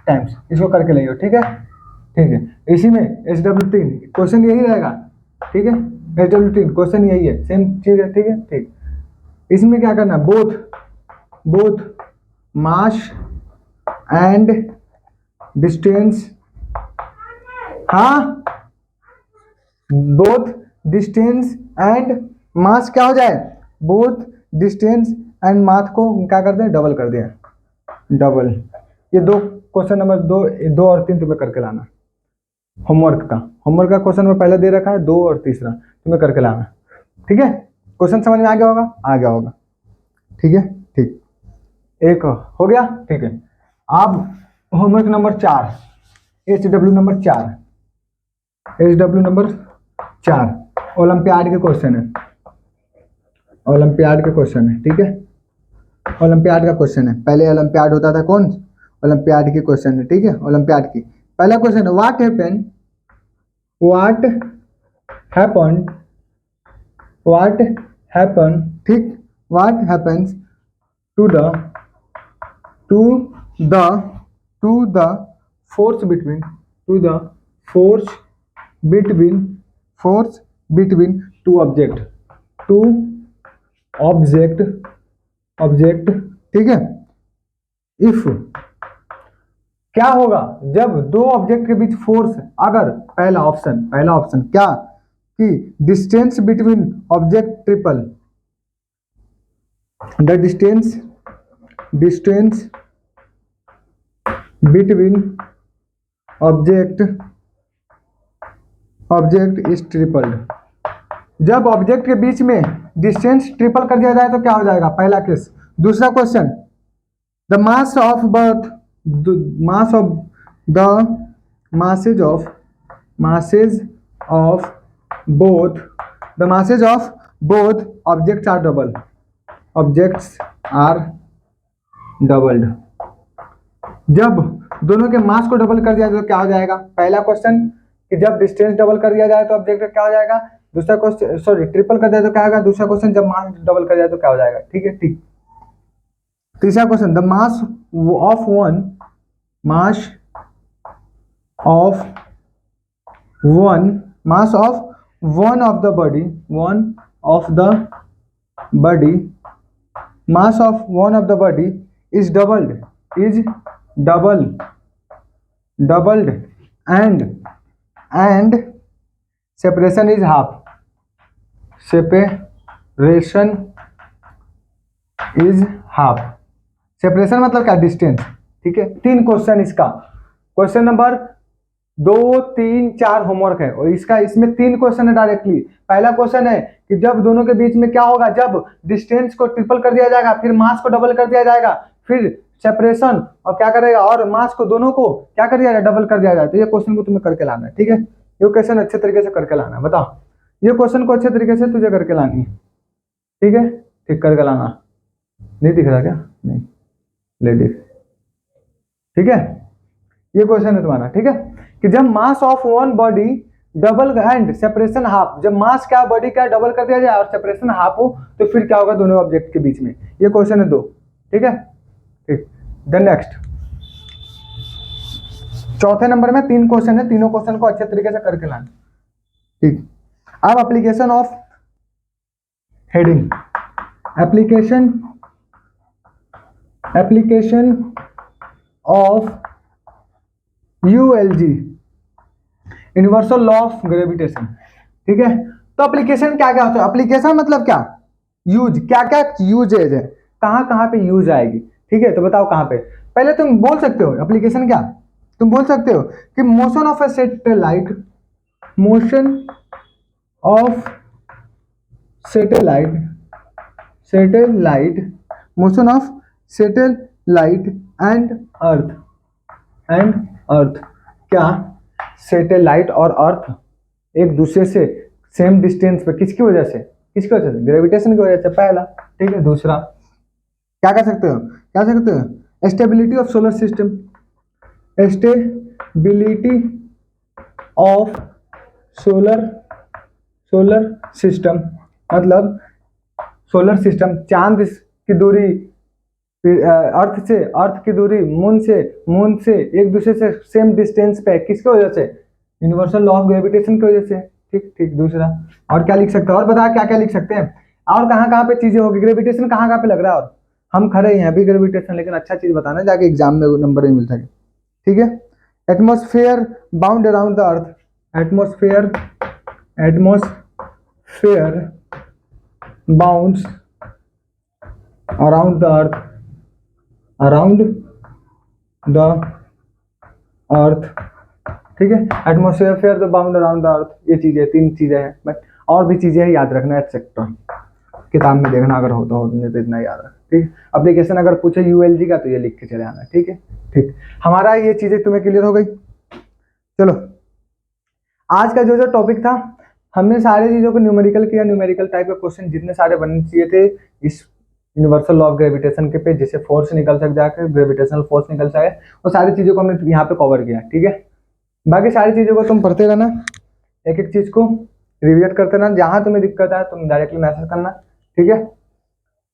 टाइम्स, इसको करके लियो, ठीक है, इसी में HW3 क्वेश्चन यही रहेगा, ठीक है, HW3 क्वेश्चन यही है, सेम चीज है, ठीक है, ठीक। इसमें क्या करना, बोथ मास एंड डिस्टेंस, हाँ, बोथ डिस्टेंस एंड मास क्या हो जाए, बोथ डिस्टेंस एंड मास को क्या कर दें, डबल कर दें, डबल। ये दो क्वेश्चन नंबर 2 और 3 तुम्हें करके लाना, होमवर्क का क्वेश्चन में पहले दे रखा है, 2 और तीसरा तुम्हें करके लाना, ठीक है। क्वेश्चन समझ में आ गया होगा, ठीक है, ठीक, एक हो गया, ठीक है। अब homework number 4, HW number 4 olympiad के क्वेश्चन है, ठीक है, ओलंपियाड का क्वेश्चन है, पहले ओलंपियाड होता था कौन, ओलंपियाड के क्वेश्चन है, ठीक है, ओलंपियाड की पहला क्वेश्चन है, व्हाट हैपन, ठीक, what happens to the force between two object, ठीक है। इफ क्या होगा जब दो ऑब्जेक्ट के बीच फोर्स, अगर पहला ऑप्शन क्या, कि distance between object triple, the distance between object is tripled, जब ऑब्जेक्ट के बीच में डिस्टेंस ट्रिपल कर दिया जाए तो क्या हो जाएगा, पहला केस। दूसरा question, the mass of birth mass of the masses of masses of both the masses of both objects are double objects are doubled। जब दोनों के मास को डबल कर दिया जाए तो क्या हो जाएगा? पहला क्वेश्चन कि जब डिस्टेंस डबल कर दिया जाए तो ऑब्जेक्ट क्या हो जाएगा। दूसरा क्वेश्चन सॉरी ट्रिपल कर दिया तो क्या होगा। दूसरा क्वेश्चन जब मास डबल कर दिया तो क्या हो जाएगा। ठीक है ठीक। तीसरा question the mass of one mass of mass of one of the body mass of one of the body is doubled and separation is half separation मतलब क्या? डिस्टेंस। ठीक है। 3 क्वेश्चन इसका। क्वेश्चन नंबर 2, 3, 4 होमवर्क है और इसका इसमें 3 question है डायरेक्टली। पहला क्वेश्चन है कि जब दोनों के बीच में क्या होगा, जब डिस्टेंस को ट्रिपल कर दिया जाएगा, फिर मास को डबल कर दिया जाएगा, फिर सेपरेशन और क्या करेगा और मास को दोनों को क्या कर दिया जाएगा, डबल कर दिया जाए। तो ये क्वेश्चन को तुम्हें करके लाना है। ठीक है। ये क्वेश्चन अच्छे तरीके से करके लाना है। बताओ ये क्वेश्चन को अच्छे तरीके से तुझे करके लानी है। ठीक है ठीक करके लाना। नहीं दिख रहा क्या? नहीं ले देख। ठीक है ये क्वेश्चन है तुम्हारा। ठीक है कि जब mass of one body double and separation half, जब मास क्या बॉडी का डबल कर दिया जाए और सेपरेशन हाफ हो तो फिर क्या होगा दोनों ऑब्जेक्ट के बीच में। ये क्वेश्चन है 2। ठीक है ठीक। देन नेक्स्ट चौथे नंबर में 3 क्वेश्चन है। तीनों क्वेश्चन को अच्छे तरीके से करके लाना। ठीक। अब application of heading, application of ULG universal law of gravitation. ठीक है तो एप्लीकेशन क्या क्या होता है? एप्लीकेशन मतलब क्या? यूज, क्या क्या यूजेज है, कहाँ कहाँ पे यूज आएगी। ठीक है तो बताओ कहाँ पे। पहले तुम बोल सकते हो एप्लीकेशन क्या, तुम बोल सकते हो कि motion of A satellite, motion of satellite motion of satellite and earth. क्या सैटेलाइट और अर्थ एक दूसरे से सेम डिस्टेंस पे किसकी वजह से, ग्रेविटेशन की वजह से। पहला। ठीक है। दूसरा क्या कह सकते हो, stability of solar system, stability of solar system मतलब सोलर सिस्टम चांद की दूरी अर्थ की दूरी मून से एक दूसरे से सेम डिस्टेंस पे किसकी वजह से, यूनिवर्सल लॉ ऑफ ग्रेविटेशन की वजह से। ठीक ठीक। दूसरा और क्या लिख सकते हैं, और बता क्या क्या लिख सकते हैं, और कहाँ पे चीजें होगी, ग्रेविटेशन कहाँ पे लग रहा है। और हम खड़े हैं अभी ग्रेविटेशन, लेकिन अच्छा चीज बताना जाके एग्जाम में नंबर नहीं मिल सके। ठीक है। Atmosphere bound around the earth, atmosphere bounds around the earth. ठीक है। Atmosphere the bound around the earth. ये चीजें 3 चीजें हैं, बट और भी चीजें हैं, याद रखना एक्सेट्रा। किताब में देखना अगर होता हो तो इतना याद रख। ठीक। एप्लीकेशन अगर पूछे ULG का तो ये लिख के चले आना। ठीक है ठीक। हमारा ये चीजें तुम्हें क्लियर हो गई। चलो आज का जो टॉपिक था हमने सारी चीजों को न्यूमेरिकल किया। न्यूमेरिकल टाइप के क्वेश्चन जितने सारे बनने चाहिए थे इस यूनिवर्सल लॉ ऑफ ग्रेविटेशन के पे, जिससे फोर्स निकल सक जाके, ग्रेविटेशनल फोर्स निकल सके, वो सारी चीजों को हमने यहाँ पे कवर किया। ठीक है। बाकी सारी चीजों को तुम पढ़ते रहना, एक एक चीज को रिविजन करते रहना। जहां तुम्हें दिक्कत है तुम डायरेक्टली मैसेज करना। ठीक है।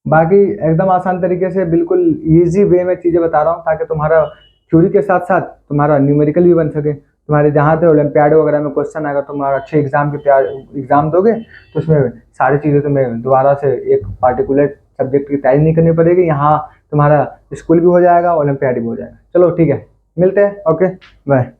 बाकी एकदम आसान तरीके से बिल्कुल इजी वे में चीजें बता रहा हूँ ताकि तुम्हारा थ्योरी के साथ साथ तुम्हारा न्यूमेरिकल भी बन सके। तुम्हारे जहाँ पे ओलंपियाड वगैरह में क्वेश्चन आएगा, तुम्हारा अच्छे एग्जाम दोगे तो उसमें सारी चीज़ें तुम्हें दोबारा से एक पार्टिकुलर सब्जेक्ट की तैयारी नहीं करनी पड़ेगी। यहाँ तुम्हारा स्कूल भी हो जाएगा, ओलंपियाड भी हो जाएगा। चलो ठीक है, मिलते हैं। Okay bye.